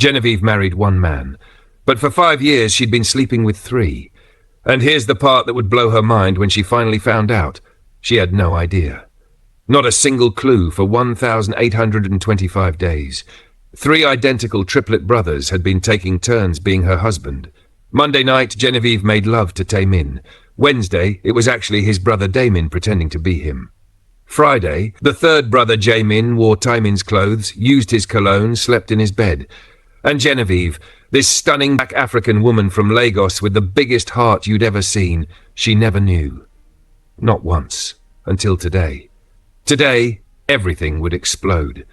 Genevieve married one man, but for 5 years she'd been sleeping with 3. And here's the part that would blow her mind when she finally found out. She had no idea. Not a single clue for 1,825 days. 3 identical triplet brothers had been taking turns being her husband. Monday night, Genevieve made love to Taemin. Wednesday, it was actually his brother Daemin pretending to be him. Friday, the third brother Jaemin wore Taemin's clothes, used his cologne, slept in his bed. And Genevieve, this stunning black African woman from Lagos with the biggest heart you'd ever seen, she never knew. Not once, until today. Today, everything would explode.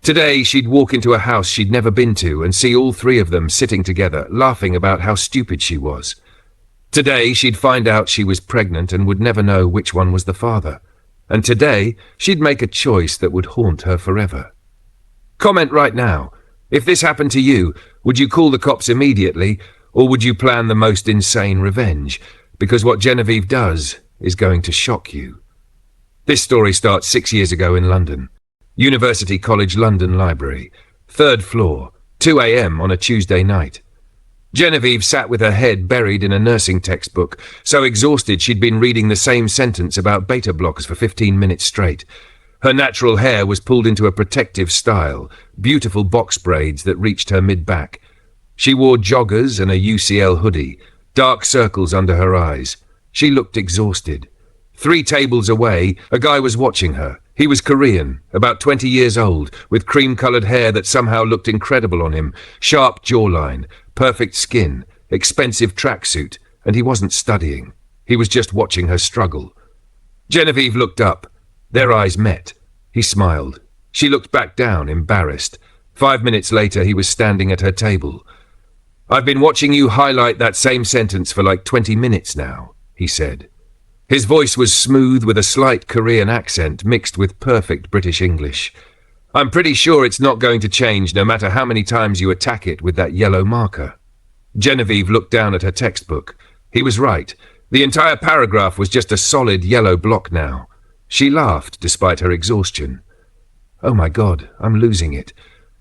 Today, she'd walk into a house she'd never been to and see all 3 of them sitting together, laughing about how stupid she was. Today, she'd find out she was pregnant and would never know which one was the father. And today, she'd make a choice that would haunt her forever. Comment right now. If this happened to you, would you call the cops immediately, or would you plan the most insane revenge? Because what Genevieve does is going to shock you. This story starts 6 years ago in London. University College London Library. 3rd floor, 2 a.m. on a Tuesday night. Genevieve sat with her head buried in a nursing textbook, so exhausted she'd been reading the same sentence about beta blockers for 15 minutes straight. Her natural hair was pulled into a protective style, beautiful box braids that reached her mid-back. She wore joggers and a UCL hoodie, dark circles under her eyes. She looked exhausted. 3 tables away, a guy was watching her. He was Korean, about 20 years old, with cream-coloured hair that somehow looked incredible on him, sharp jawline, perfect skin, expensive tracksuit, and he wasn't studying. He was just watching her struggle. Genevieve looked up. Their eyes met. He smiled. She looked back down, embarrassed. 5 minutes later, he was standing at her table. "I've been watching you highlight that same sentence for like 20 minutes now," he said. His voice was smooth with a slight Korean accent mixed with perfect British English. "I'm pretty sure it's not going to change no matter how many times you attack it with that yellow marker." Genevieve looked down at her textbook. He was right. The entire paragraph was just a solid yellow block now. She laughed despite her exhaustion. "Oh my God, I'm losing it.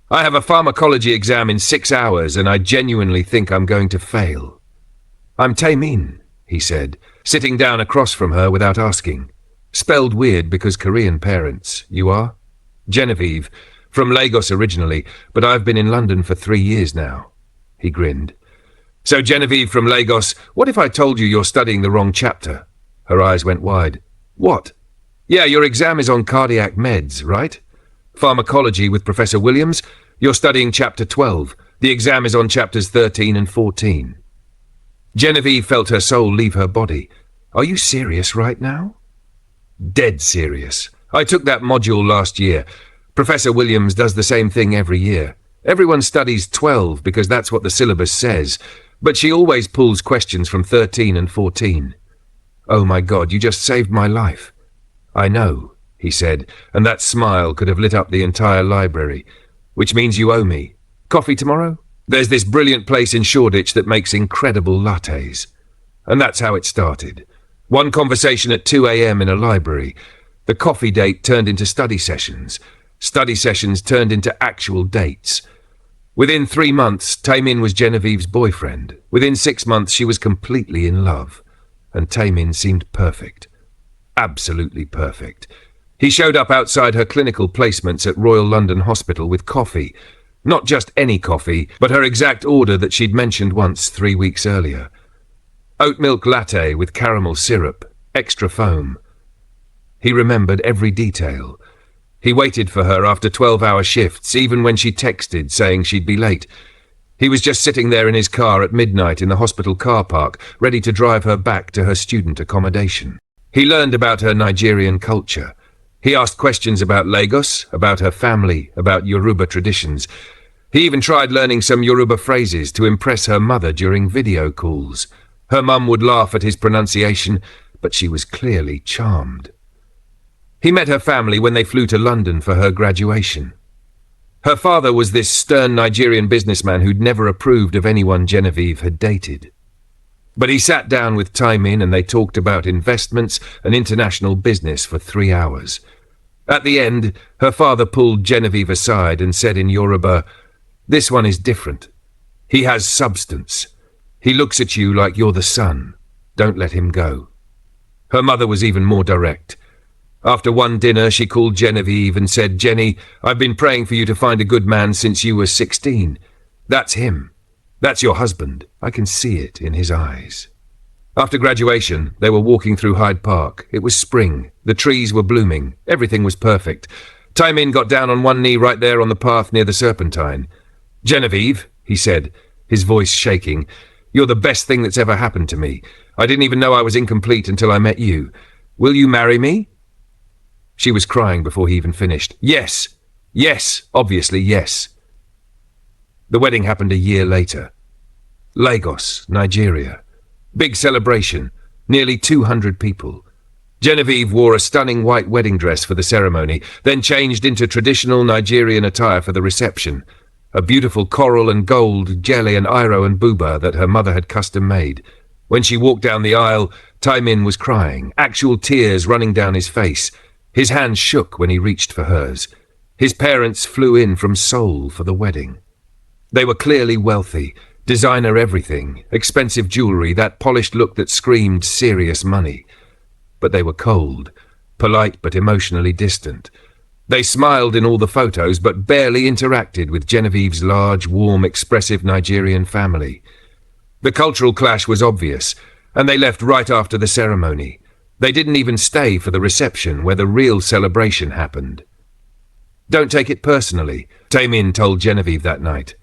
I have a pharmacology exam in 6 hours and I genuinely think I'm going to fail." "I'm Taemin," he said, sitting down across from her without asking. Spelled weird because Korean parents. "You are?" "Genevieve, from Lagos originally, but I've been in London for 3 years now." He grinned. "So Genevieve from Lagos, what if I told you you're studying the wrong chapter?" Her eyes went wide. "What?" "Yeah, your exam is on cardiac meds, right? Pharmacology with Professor Williams, you're studying chapter 12. The exam is on chapters 13 and 14. Genevieve felt her soul leave her body. "Are you serious right now?" "Dead serious. I took that module last year. Professor Williams does the same thing every year. Everyone studies 12 because that's what the syllabus says, but she always pulls questions from 13 and 14. "Oh my God, you just saved my life." "I know," he said, and that smile could have lit up the entire library. "Which means you owe me. Coffee tomorrow? There's this brilliant place in Shoreditch that makes incredible lattes." And that's how it started. One conversation at 2 a.m. in a library. The coffee date turned into study sessions. Study sessions turned into actual dates. Within 3 months, Taemin was Genevieve's boyfriend. Within 6 months, she was completely in love. And Taemin seemed perfect. Absolutely perfect. He showed up outside her clinical placements at Royal London Hospital with coffee. Not just any coffee, but her exact order that she'd mentioned once 3 weeks earlier. Oat milk latte with caramel syrup, extra foam. He remembered every detail. He waited for her after 12-hour shifts, even when she texted saying she'd be late. He was just sitting there in his car at midnight in the hospital car park, ready to drive her back to her student accommodation. He learned about her Nigerian culture. He asked questions about Lagos, about her family, about Yoruba traditions. He even tried learning some Yoruba phrases to impress her mother during video calls. Her mum would laugh at his pronunciation, but she was clearly charmed. He met her family when they flew to London for her graduation. Her father was this stern Nigerian businessman who'd never approved of anyone Genevieve had dated. But he sat down with Taemin and they talked about investments and international business for 3 hours. At the end, her father pulled Genevieve aside and said in Yoruba, This one is different. He has substance. He looks at you like you're the sun. Don't let him go." Her mother was even more direct. After one dinner, she called Genevieve and said, "Jenny, I've been praying for you to find a good man since you were 16. That's him. That's your husband. I can see it in his eyes." After graduation, they were walking through Hyde Park. It was spring. The trees were blooming. Everything was perfect. Taemin got down on one knee right there on the path near the Serpentine. "Genevieve," he said, his voice shaking, "you're the best thing that's ever happened to me. I didn't even know I was incomplete until I met you. Will you marry me?" She was crying before he even finished. "Yes. Yes. Obviously, yes." The wedding happened a year later. Lagos, Nigeria. Big celebration. Nearly 200 people. Genevieve wore a stunning white wedding dress for the ceremony, then changed into traditional Nigerian attire for the reception. A beautiful coral and gold jelly and iro and buba that her mother had custom made. When she walked down the aisle, Taemin was crying, actual tears running down his face. His hand shook when he reached for hers. His parents flew in from Seoul for the wedding. They were clearly wealthy, designer everything, expensive jewelry, that polished look that screamed serious money. But they were cold, polite but emotionally distant. They smiled in all the photos but barely interacted with Genevieve's large, warm, expressive Nigerian family. The cultural clash was obvious, and they left right after the ceremony. They didn't even stay for the reception where the real celebration happened. "Don't take it personally," Taemin told Genevieve that night.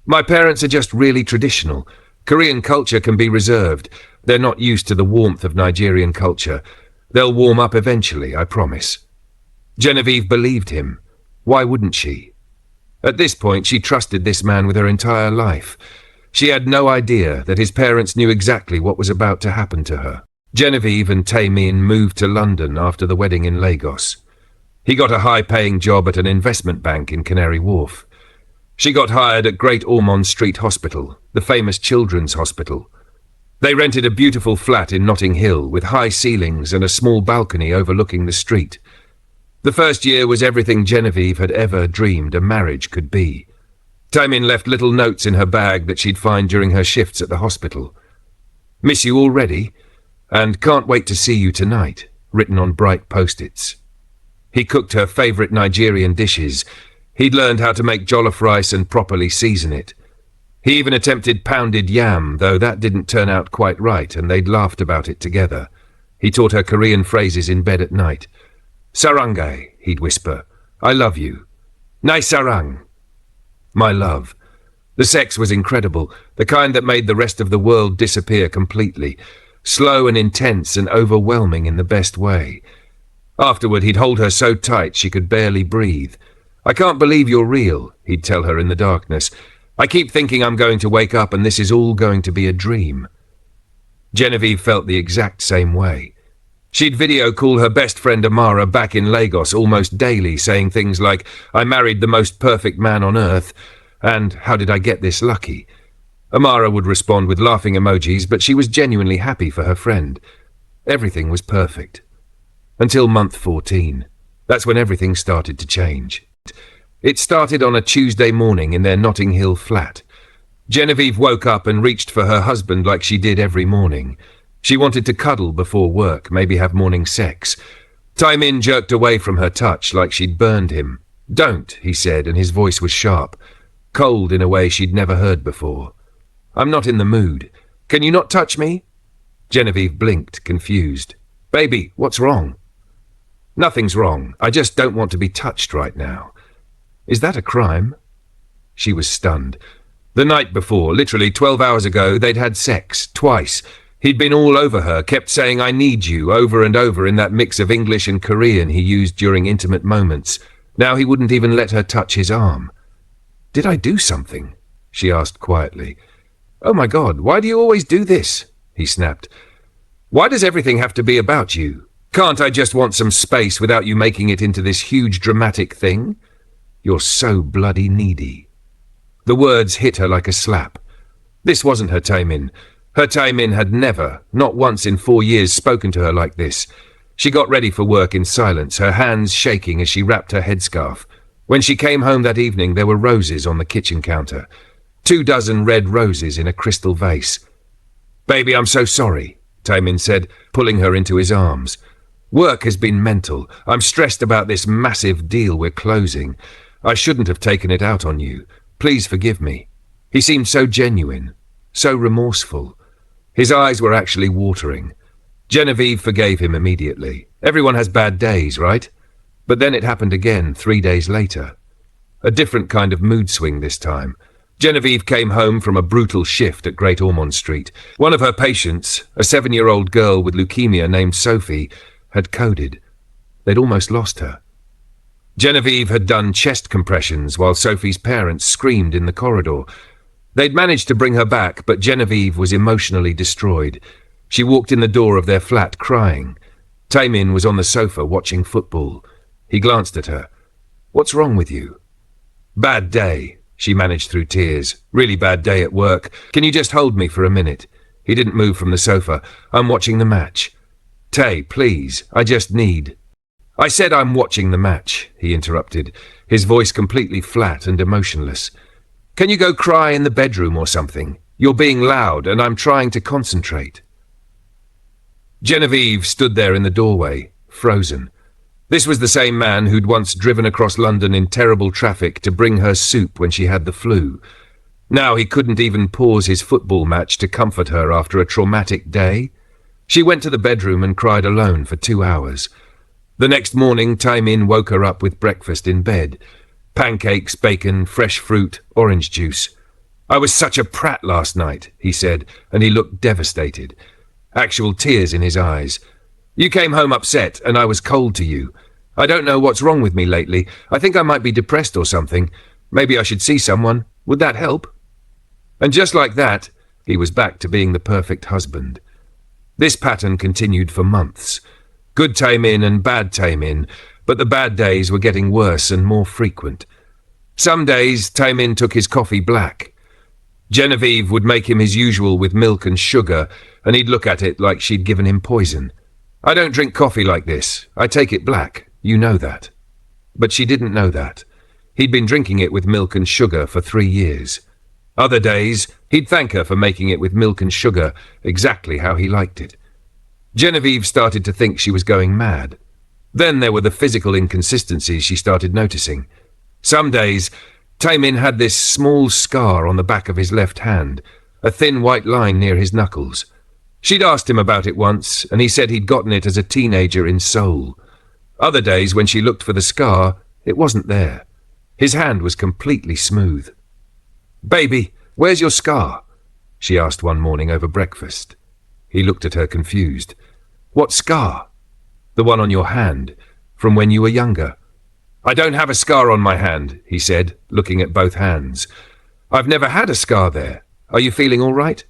"My parents are just really traditional. Korean culture can be reserved. They're not used to the warmth of Nigerian culture. They'll warm up eventually, I promise." Genevieve believed him. Why wouldn't she? At this point, she trusted this man with her entire life. She had no idea that his parents knew exactly what was about to happen to her. Genevieve and Taemin moved to London after the wedding in Lagos. He got a high-paying job at an investment bank in Canary Wharf. She got hired at Great Ormond Street Hospital, the famous children's hospital. They rented a beautiful flat in Notting Hill with high ceilings and a small balcony overlooking the street. The first year was everything Genevieve had ever dreamed a marriage could be. Taemin left little notes in her bag that she'd find during her shifts at the hospital. "Miss you already, and can't wait to see you tonight," written on bright post-its. He cooked her favourite Nigerian dishes. He'd learned how to make jollof rice and properly season it. He even attempted pounded yam, though that didn't turn out quite right, and they'd laughed about it together. He taught her Korean phrases in bed at night. "Sarangae," he'd whisper. "I love you." "Nai sarang." My love. The sex was incredible, the kind that made the rest of the world disappear completely. Slow and intense and overwhelming in the best way. Afterward, he'd hold her so tight she could barely breathe. "I can't believe you're real," he'd tell her in the darkness. "I keep thinking I'm going to wake up and this is all going to be a dream." Genevieve felt the exact same way. She'd video call her best friend Amara back in Lagos almost daily, saying things like, "I married the most perfect man on earth," and "How did I get this lucky?" Amara would respond with laughing emojis, but she was genuinely happy for her friend. Everything was perfect. Until month 14. That's when everything started to change. It started on a Tuesday morning in their Notting Hill flat. Genevieve woke up and reached for her husband like she did every morning. She wanted to cuddle before work, maybe have morning sex. Taemin jerked away from her touch like she'd burned him. "Don't," he said, and his voice was sharp, cold in a way she'd never heard before. "I'm not in the mood. Can you not touch me?" Genevieve blinked, confused. "Baby, what's wrong?" "Nothing's wrong. I just don't want to be touched right now." "Is that a crime?" She was stunned. The night before, literally 12 hours ago, they'd had sex, twice. He'd been all over her, kept saying "I need you" over and over in that mix of English and Korean he used during intimate moments. Now he wouldn't even let her touch his arm. "Did I do something?" she asked quietly. "Oh my God, why do you always do this?" he snapped. "Why does everything have to be about you? Can't I just want some space without you making it into this huge dramatic thing? You're so bloody needy." The words hit her like a slap. This wasn't her Taemin. Her Taemin had never, not once in 4 years, spoken to her like this. She got ready for work in silence, her hands shaking as she wrapped her headscarf. When she came home that evening, there were roses on the kitchen counter. 24 red roses in a crystal vase. "Baby, I'm so sorry," Taemin said, pulling her into his arms. "Work has been mental. I'm stressed about this massive deal we're closing. I shouldn't have taken it out on you. Please forgive me." He seemed so genuine, so remorseful. His eyes were actually watering. Genevieve forgave him immediately. Everyone has bad days, right? But then it happened again 3 days later. A different kind of mood swing this time. Genevieve came home from a brutal shift at Great Ormond Street. One of her patients, a 7-year-old girl with leukemia named Sophie, had coded. They'd almost lost her. Genevieve had done chest compressions while Sophie's parents screamed in the corridor. They'd managed to bring her back, but Genevieve was emotionally destroyed. She walked in the door of their flat crying. Taemin was on the sofa watching football. He glanced at her. "What's wrong with you?" "Bad day," she managed through tears. "Really bad day at work. Can you just hold me for a minute?" He didn't move from the sofa. "I'm watching the match." "Tae, please, I just need—" "I said I'm watching the match," he interrupted, his voice completely flat and emotionless. "Can you go cry in the bedroom or something? You're being loud and I'm trying to concentrate." Genevieve stood there in the doorway, frozen. This was the same man who'd once driven across London in terrible traffic to bring her soup when she had the flu. Now he couldn't even pause his football match to comfort her after a traumatic day. She went to the bedroom and cried alone for 2 hours. The next morning, Taemin woke her up with breakfast in bed. Pancakes, bacon, fresh fruit, orange juice. "I was such a prat last night," he said, and he looked devastated. Actual tears in his eyes. "You came home upset, and I was cold to you. I don't know what's wrong with me lately. I think I might be depressed or something. Maybe I should see someone. Would that help?" And just like that, he was back to being the perfect husband. This pattern continued for months. Good Taemin and bad Taemin, but the bad days were getting worse and more frequent. Some days, Taemin took his coffee black. Genevieve would make him his usual with milk and sugar, and he'd look at it like she'd given him poison. "I don't drink coffee like this. I take it black. You know that." But she didn't know that. He'd been drinking it with milk and sugar for 3 years. Other days, he'd thank her for making it with milk and sugar exactly how he liked it. Genevieve started to think she was going mad. Then there were the physical inconsistencies she started noticing. Some days, Taemin had this small scar on the back of his left hand, a thin white line near his knuckles. She'd asked him about it once, and he said he'd gotten it as a teenager in Seoul. Other days, when she looked for the scar, it wasn't there. His hand was completely smooth. "Baby, where's your scar?" she asked one morning over breakfast. He looked at her confused. "What scar?" "The one on your hand, from when you were younger." "I don't have a scar on my hand," he said, looking at both hands. "I've never had a scar there. Are you feeling all right?"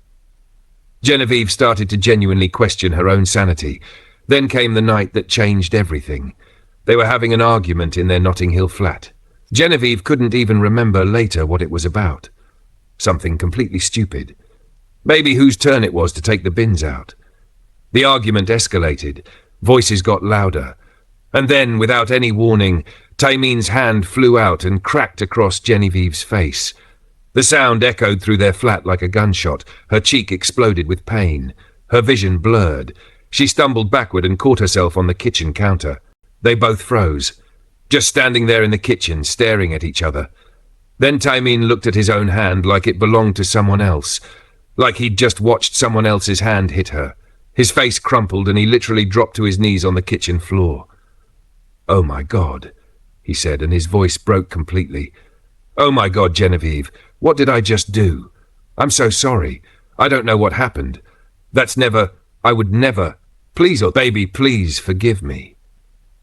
Genevieve started to genuinely question her own sanity. Then came the night that changed everything. They were having an argument in their Notting Hill flat. Genevieve couldn't even remember later what it was about. Something completely stupid. Maybe whose turn it was to take the bins out. The argument escalated. Voices got louder. And then, without any warning, Taemin's hand flew out and cracked across Genevieve's face. The sound echoed through their flat like a gunshot. Her cheek exploded with pain. Her vision blurred. She stumbled backward and caught herself on the kitchen counter. They both froze, just standing there in the kitchen, staring at each other. Then Taemin looked at his own hand like it belonged to someone else, like he'd just watched someone else's hand hit her. His face crumpled and he literally dropped to his knees on the kitchen floor. "Oh my God," he said, and his voice broke completely. "Oh my God, Genevieve, what did I just do? I'm so sorry. I don't know what happened. I would never. Please, oh baby, please forgive me."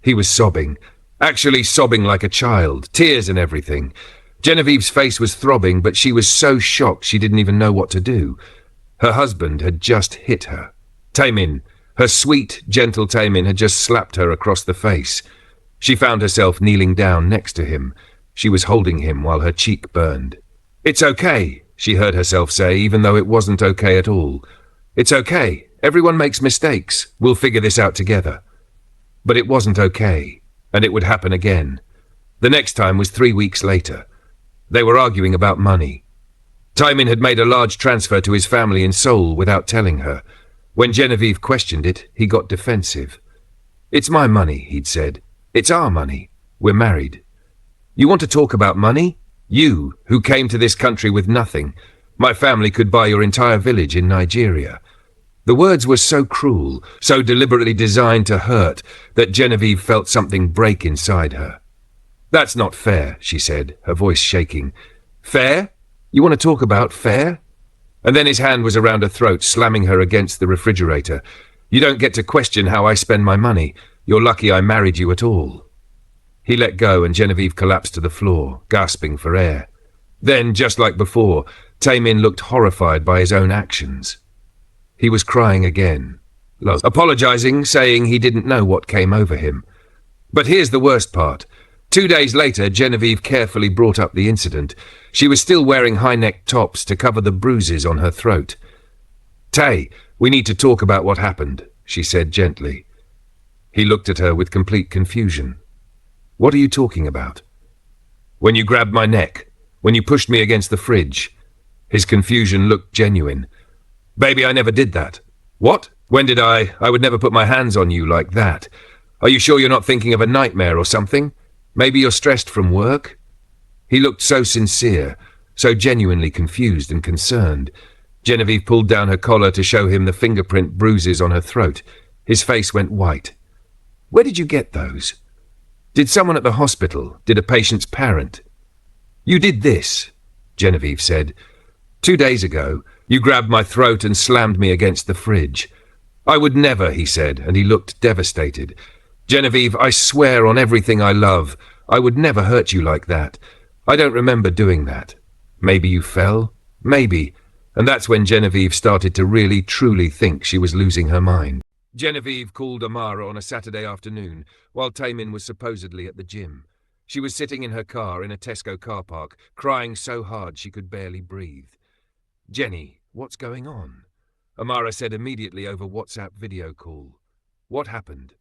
He was sobbing, actually sobbing like a child, tears and everything. Genevieve's face was throbbing, but she was so shocked she didn't even know what to do. Her husband had just hit her. Taemin, her sweet, gentle Taemin, had just slapped her across the face. She found herself kneeling down next to him. She was holding him while her cheek burned. "It's okay," she heard herself say, even though it wasn't okay at all. "It's okay. Everyone makes mistakes. We'll figure this out together." But it wasn't okay, and it would happen again. The next time was 3 weeks later. They were arguing about money. Taemin had made a large transfer to his family in Seoul without telling her. When Genevieve questioned it, he got defensive. "It's my money," he'd said. "It's our money. We're married. You want to talk about money? You, who came to this country with nothing. My family could buy your entire village in Nigeria." The words were so cruel, so deliberately designed to hurt, that Genevieve felt something break inside her. "That's not fair," she said, her voice shaking. "Fair? You want to talk about fair?" And then his hand was around her throat, slamming her against the refrigerator. "You don't get to question how I spend my money. You're lucky I married you at all." He let go and Genevieve collapsed to the floor, gasping for air. Then, just like before, Taemin looked horrified by his own actions. He was crying again, apologizing, saying he didn't know what came over him. But here's the worst part. 2 days later, Genevieve carefully brought up the incident. She was still wearing high-necked tops to cover the bruises on her throat. "Tae, we need to talk about what happened," she said gently. He looked at her with complete confusion. "What are you talking about?" "When you grabbed my neck, when you pushed me against the fridge." His confusion looked genuine. "Baby, I never did that." "What? When did I? I would never put my hands on you like that. Are you sure you're not thinking of a nightmare or something? Maybe you're stressed from work?" He looked so sincere, so genuinely confused and concerned. Genevieve pulled down her collar to show him the fingerprint bruises on her throat. His face went white. "Where did you get those? Did someone at the hospital? Did a patient's parent?" "You did this," Genevieve said. 2 days ago, you grabbed my throat and slammed me against the fridge." "I would never," he said, and he looked devastated. "Genevieve, I swear on everything I love, I would never hurt you like that. I don't remember doing that. Maybe you fell? Maybe." And that's when Genevieve started to really, truly think she was losing her mind. Genevieve called Amara on a Saturday afternoon, while Taemin was supposedly at the gym. She was sitting in her car in a Tesco car park, crying so hard she could barely breathe. "Jenny, what's going on?" Amara said immediately over WhatsApp video call. "What happened?"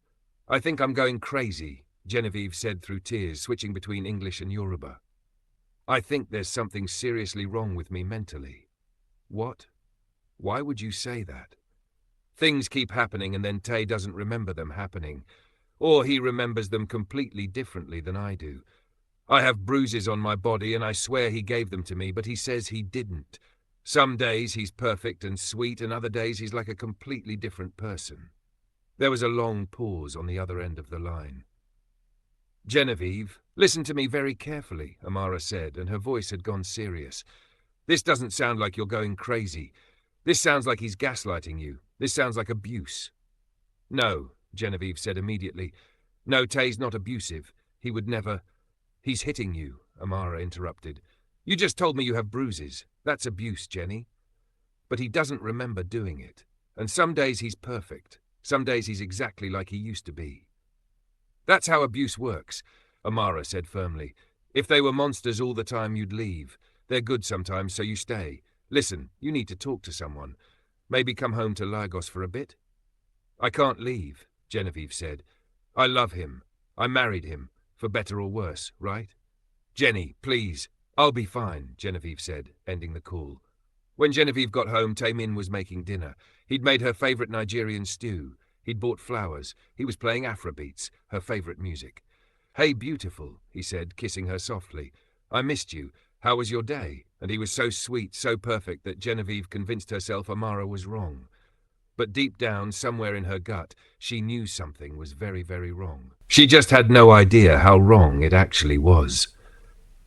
"I think I'm going crazy," Genevieve said through tears, switching between English and Yoruba. "I think there's something seriously wrong with me mentally." "What? Why would you say that?" "Things keep happening and then Tae doesn't remember them happening. Or he remembers them completely differently than I do. I have bruises on my body and I swear he gave them to me, but he says he didn't. Some days he's perfect and sweet and other days he's like a completely different person." There was a long pause on the other end of the line. "Genevieve, listen to me very carefully," Amara said, and her voice had gone serious. "This doesn't sound like you're going crazy. This sounds like he's gaslighting you. This sounds like abuse." "No," Genevieve said immediately. "No, Tae's not abusive. He would never—" "He's hitting you," Amara interrupted. "You just told me you have bruises. That's abuse, Jenny." "But he doesn't remember doing it. And some days he's perfect. Some days he's exactly like he used to be." "That's how abuse works," Amara said firmly. "If they were monsters all the time, you'd leave. They're good sometimes, so you stay. Listen, you need to talk to someone. Maybe come home to Lagos for a bit." "I can't leave," Genevieve said. "I love him. I married him, for better or worse, right?" "Jenny, please." "I'll be fine," Genevieve said, ending the call. When Genevieve got home, Taemin was making dinner. He'd made her favourite Nigerian stew. He'd bought flowers. He was playing Afrobeats, her favourite music. "Hey, beautiful," he said, kissing her softly. "I missed you. How was your day?" And he was so sweet, so perfect that Genevieve convinced herself Amara was wrong. But deep down, somewhere in her gut, she knew something was very, very wrong. She just had no idea how wrong it actually was.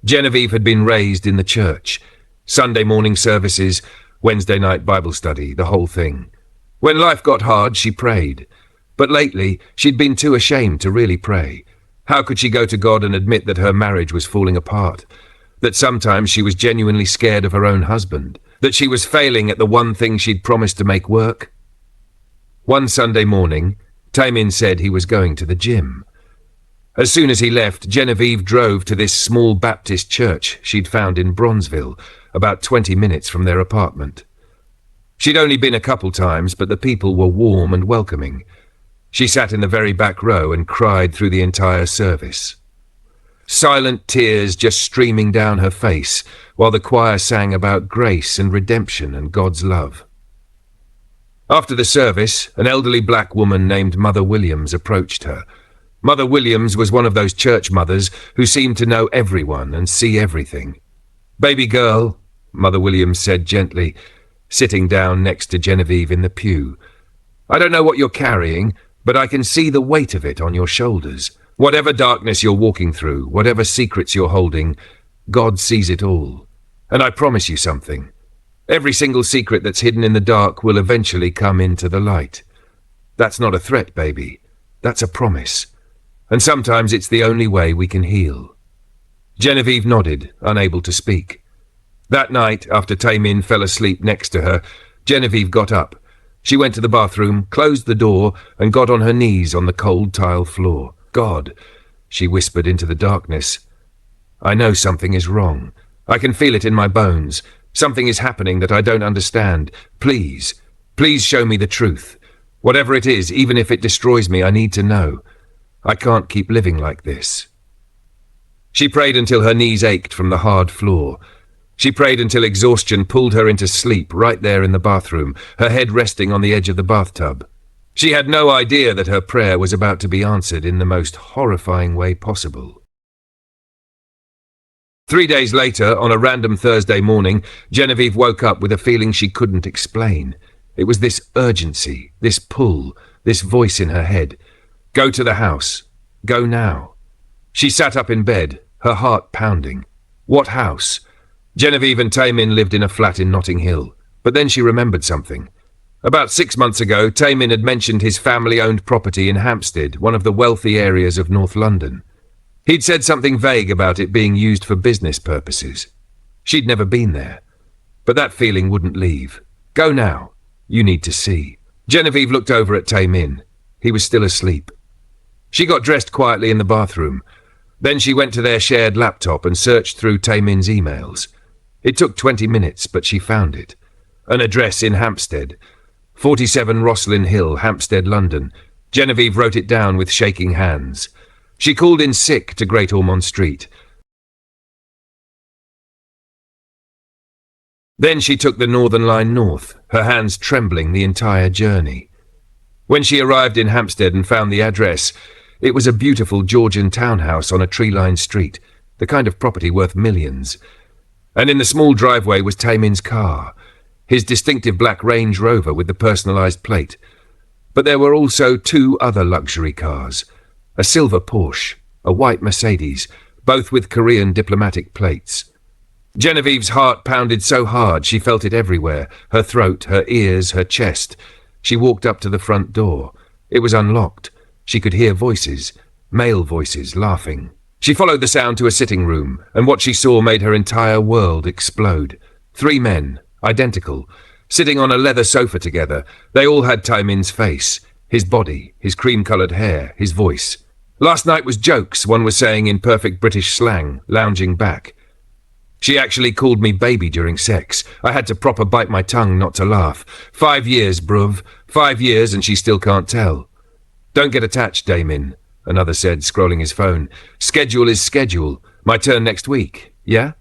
Genevieve had been raised in the church. Sunday morning services, Wednesday night Bible study, the whole thing. When life got hard, she prayed. But lately, she'd been too ashamed to really pray. How could she go to God and admit that her marriage was falling apart? That sometimes she was genuinely scared of her own husband? That she was failing at the one thing she'd promised to make work? One Sunday morning, Taemin said he was going to the gym. As soon as he left, Genevieve drove to this small Baptist church she'd found in Bronzeville, about 20 minutes from their apartment. She'd only been a couple times, but the people were warm and welcoming. She sat in the very back row and cried through the entire service. silent tears just streaming down her face, while the choir sang about grace and redemption and God's love. After the service, an elderly black woman named Mother Williams approached her. Mother Williams was one of those church mothers who seemed to know everyone and see everything. "Baby girl," Mother Williams said gently, sitting down next to Genevieve in the pew, "I don't know what you're carrying, but I can see the weight of it on your shoulders. Whatever darkness you're walking through, whatever secrets you're holding, God sees it all. And I promise you something. Every single secret that's hidden in the dark will eventually come into the light. That's not a threat, baby. That's a promise. And sometimes it's the only way we can heal." Genevieve nodded, unable to speak. That night, after Taemin fell asleep next to her, Genevieve got up. She went to the bathroom, closed the door, and got on her knees on the cold tile floor. "God," she whispered into the darkness, "I know something is wrong. I can feel it in my bones. Something is happening that I don't understand. Please, please show me the truth. Whatever it is, even if it destroys me, I need to know. I can't keep living like this." She prayed until her knees ached from the hard floor. She prayed until exhaustion pulled her into sleep right there in the bathroom, her head resting on the edge of the bathtub. She had no idea that her prayer was about to be answered in the most horrifying way possible. 3 days later, on a random Thursday morning, Genevieve woke up with a feeling she couldn't explain. It was this urgency, this pull, this voice in her head. Go to the house. Go now. She sat up in bed, her heart pounding. What house? Genevieve and Taemin lived in a flat in Notting Hill, but then she remembered something. About 6 months ago, Taemin had mentioned his family-owned property in Hampstead, one of the wealthy areas of North London. He'd said something vague about it being used for business purposes. She'd never been there, but that feeling wouldn't leave. Go now. You need to see. Genevieve looked over at Taemin. He was still asleep. She got dressed quietly in the bathroom. Then she went to their shared laptop and searched through Taemin's emails. It took 20 minutes, but she found it. An address in Hampstead. 47 Roslyn Hill, Hampstead, London. Genevieve wrote it down with shaking hands. She called in sick to Great Ormond Street. Then she took the Northern Line north, her hands trembling the entire journey. When she arrived in Hampstead and found the address, it was a beautiful Georgian townhouse on a tree-lined street, the kind of property worth millions. And in the small driveway was Taemin's car, his distinctive black Range Rover with the personalised plate. But there were also 2 other luxury cars, a silver Porsche, a white Mercedes, both with Korean diplomatic plates. Genevieve's heart pounded so hard she felt it everywhere, her throat, her ears, her chest. She walked up to the front door. It was unlocked. She could hear voices, male voices, laughing. She followed the sound to a sitting room, and what she saw made her entire world explode. 3 men, identical, sitting on a leather sofa together. They all had Taemin's face, his body, his cream-coloured hair, his voice. "Last night was jokes," one was saying in perfect British slang, lounging back. "She actually called me baby during sex. I had to proper bite my tongue not to laugh. 5 years, bruv. 5 years and she still can't tell." "Don't get attached, Damien," another said, scrolling his phone. "Schedule is schedule. My turn next week, yeah?"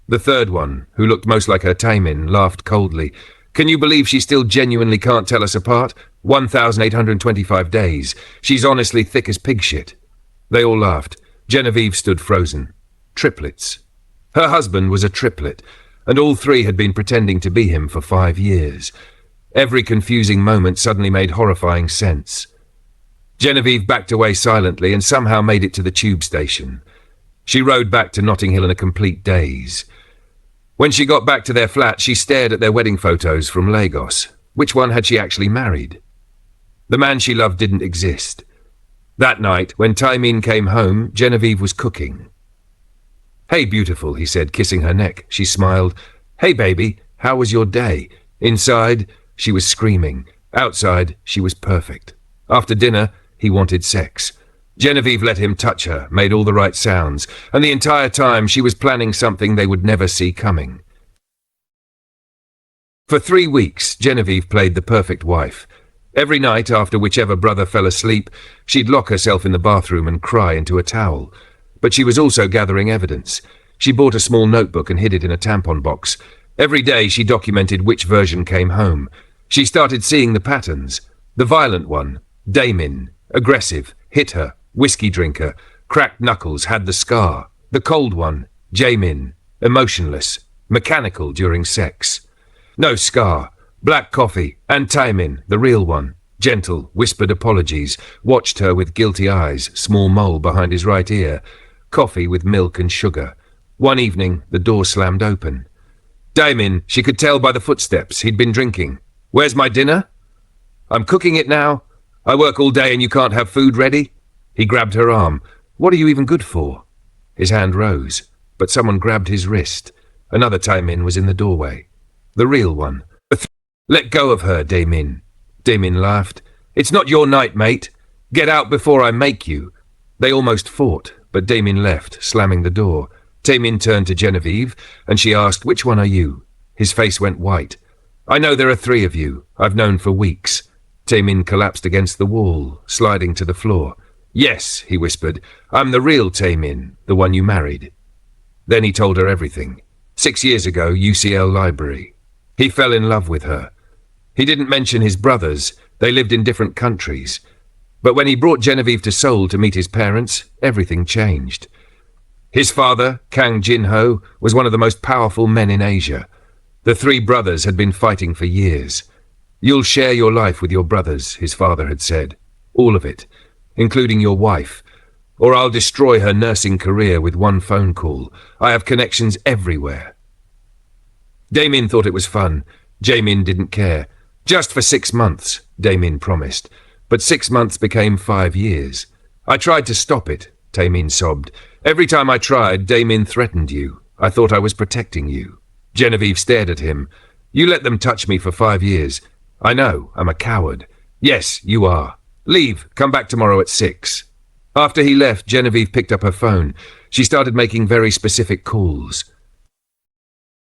The third one, who looked most like her Taemin, laughed coldly. "Can you believe she still genuinely can't tell us apart? 1,825 days. She's honestly thick as pig shit." They all laughed. Genevieve stood frozen. Triplets. Her husband was a triplet, and all 3 had been pretending to be him for 5 years. Every confusing moment suddenly made horrifying sense. Genevieve backed away silently and somehow made it to the tube station. She rode back to Notting Hill in a complete daze. When she got back to their flat, she stared at their wedding photos from Lagos. Which one had she actually married? The man she loved didn't exist. That night, when Taemin came home, Genevieve was cooking. "Hey, beautiful," he said, kissing her neck. She smiled. "Hey, baby, how was your day?" Inside, she was screaming. Outside, she was perfect. After dinner, he wanted sex. Genevieve let him touch her, made all the right sounds, and the entire time she was planning something they would never see coming. For 3 weeks, Genevieve played the perfect wife. Every night, after whichever brother fell asleep, she'd lock herself in the bathroom and cry into a towel. but she was also gathering evidence. She bought a small notebook and hid it in a tampon box. Every day she documented which version came home. She started seeing the patterns. The violent one, Damien, aggressive, hit her, whiskey drinker, cracked knuckles, had the scar. The cold one, Jamin, emotionless, mechanical during sex. No scar, black coffee, and Taemin, the real one, gentle, whispered apologies, watched her with guilty eyes, small mole behind his right ear, coffee with milk and sugar. One evening, the door slammed open. Damien, she could tell by the footsteps, he'd been drinking. Where's my dinner? I'm cooking it now. I work all day and you can't have food ready? He grabbed her arm. What are you even good for? His hand rose, but someone grabbed his wrist. Another Taemin was in the doorway. The real one. Let go of her, Damien. Damien laughed. It's not your night, mate. Get out before I make you. They almost fought, but Damien left, slamming the door. Damien turned to Genevieve, and she asked, which one are you? His face went white. I know there are 3 of you. I've known for weeks. Damien collapsed against the wall, sliding to the floor. Yes, he whispered. I'm the real Damien, the one you married. Then he told her everything. 6 years ago, UCL Library. He fell in love with her. He didn't mention his brothers. They lived in different countries. But when he brought Genevieve to Seoul to meet his parents, everything changed. His father, Kang Jin-ho, was one of the most powerful men in Asia. The 3 brothers had been fighting for years. You'll share your life with your brothers, his father had said. All of it, including your wife. Or I'll destroy her nursing career with one phone call. I have connections everywhere. Damien thought it was fun. Jamin didn't care. Just for 6 months, Damien promised. But 6 months became 5 years. I tried to stop it, Damien sobbed. Every time I tried, Damien threatened you. I thought I was protecting you. Genevieve stared at him. You let them touch me for 5 years. I know, I'm a coward. Yes, you are. Leave, come back tomorrow at 6. After he left, Genevieve picked up her phone. She started making very specific calls.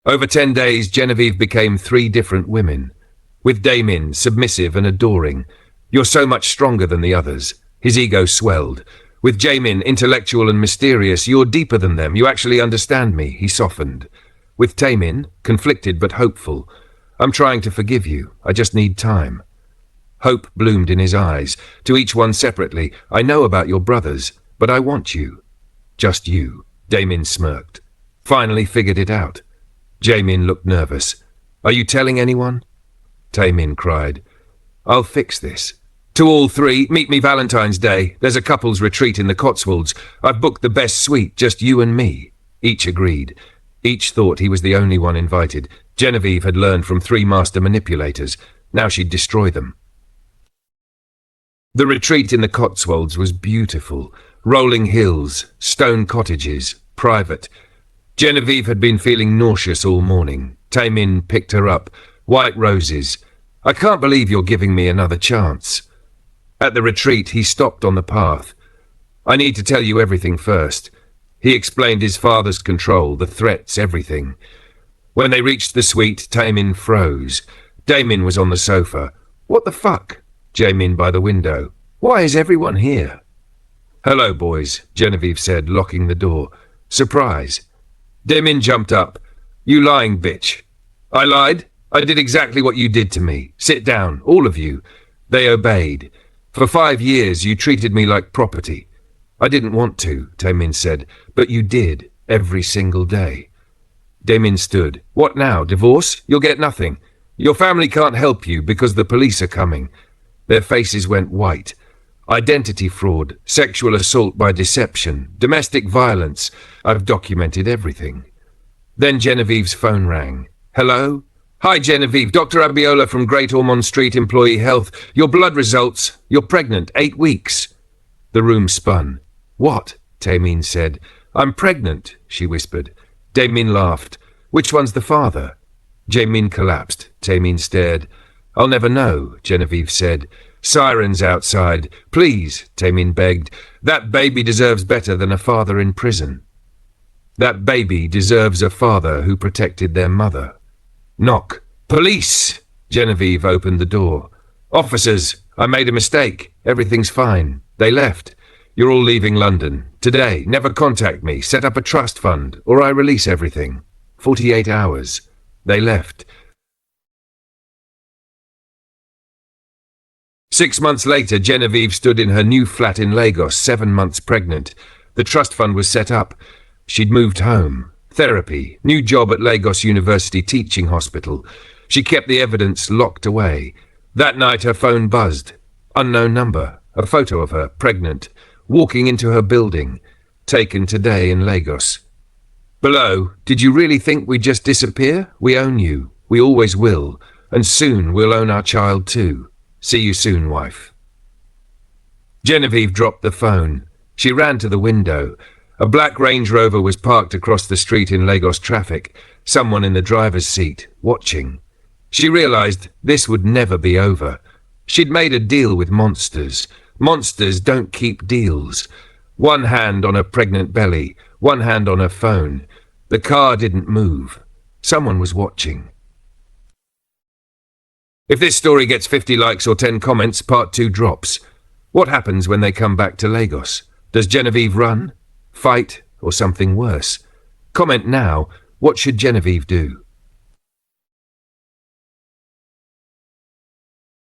Over 10 days, Genevieve became 3 different women. With Damien, submissive and adoring. You're so much stronger than the others. His ego swelled. With Jamin, intellectual and mysterious, you're deeper than them. You actually understand me, he softened. With Taemin, conflicted but hopeful. I'm trying to forgive you. I just need time. Hope bloomed in his eyes. To each one separately. I know about your brothers, but I want you. Just you. Damien smirked. Finally figured it out. Jamin looked nervous. Are you telling anyone? Taemin cried. I'll fix this. To all 3, meet me Valentine's Day. There's a couple's retreat in the Cotswolds. I've booked the best suite, just you and me. Each agreed. Each thought he was the only one invited. Genevieve had learned from 3 master manipulators. Now she'd destroy them. The retreat in the Cotswolds was beautiful. Rolling hills, stone cottages, private. Genevieve had been feeling nauseous all morning. Taemin picked her up. White roses. I can't believe you're giving me another chance. At the retreat, he stopped on the path. I need to tell you everything first. He explained his father's control, the threats, everything. When they reached the suite, Taemin froze. Damien was on the sofa. What the fuck? Jamin by the window. Why is everyone here? Hello, boys, Genevieve said, locking the door. Surprise. Damien jumped up. You lying bitch. I lied? I did exactly what you did to me. Sit down, all of you. They obeyed. For 5 years you treated me like property. I didn't want to, Damien said, but you did, every single day. Damien stood. What now, divorce? You'll get nothing. Your family can't help you because the police are coming. Their faces went white. Identity fraud, sexual assault by deception, domestic violence. I've documented everything. Then Genevieve's phone rang. Hello? Hi, Genevieve. Dr. Abiola from Great Ormond Street Employee Health. Your blood results. You're pregnant. 8 weeks. The room spun. What? Taemin said. I'm pregnant, she whispered. Damien laughed. Which one's the father? Jamin collapsed. Taemin stared. I'll never know, Genevieve said. Sirens outside. Please, Taemin begged. That baby deserves better than a father in prison. That baby deserves a father who protected their mother. Knock. Police! Genevieve opened the door. Officers, I made a mistake. Everything's fine. They left. You're all leaving London. Today, never contact me, set up a trust fund, or I release everything. 48 hours. They left. 6 months later, Genevieve stood in her new flat in Lagos, 7 months pregnant. The trust fund was set up. She'd moved home. Therapy, new job at Lagos University Teaching Hospital. She kept the evidence locked away. That night her phone buzzed. Unknown number. A photo of her, pregnant, walking into her building. Taken today in Lagos. Below, did you really think we'd just disappear? We own you. We always will. And soon we'll own our child too. See you soon, wife. Genevieve dropped the phone. She ran to the window. A black Range Rover was parked across the street in Lagos traffic. Someone in the driver's seat, watching. She realized this would never be over. She'd made a deal with monsters. Monsters don't keep deals. One hand on her pregnant belly, one hand on her phone. The car didn't move. Someone was watching. If this story gets 50 likes or 10 comments, part 2 drops. What happens when they come back to Lagos? Does Genevieve run, fight, or something worse? Comment now. What should Genevieve do?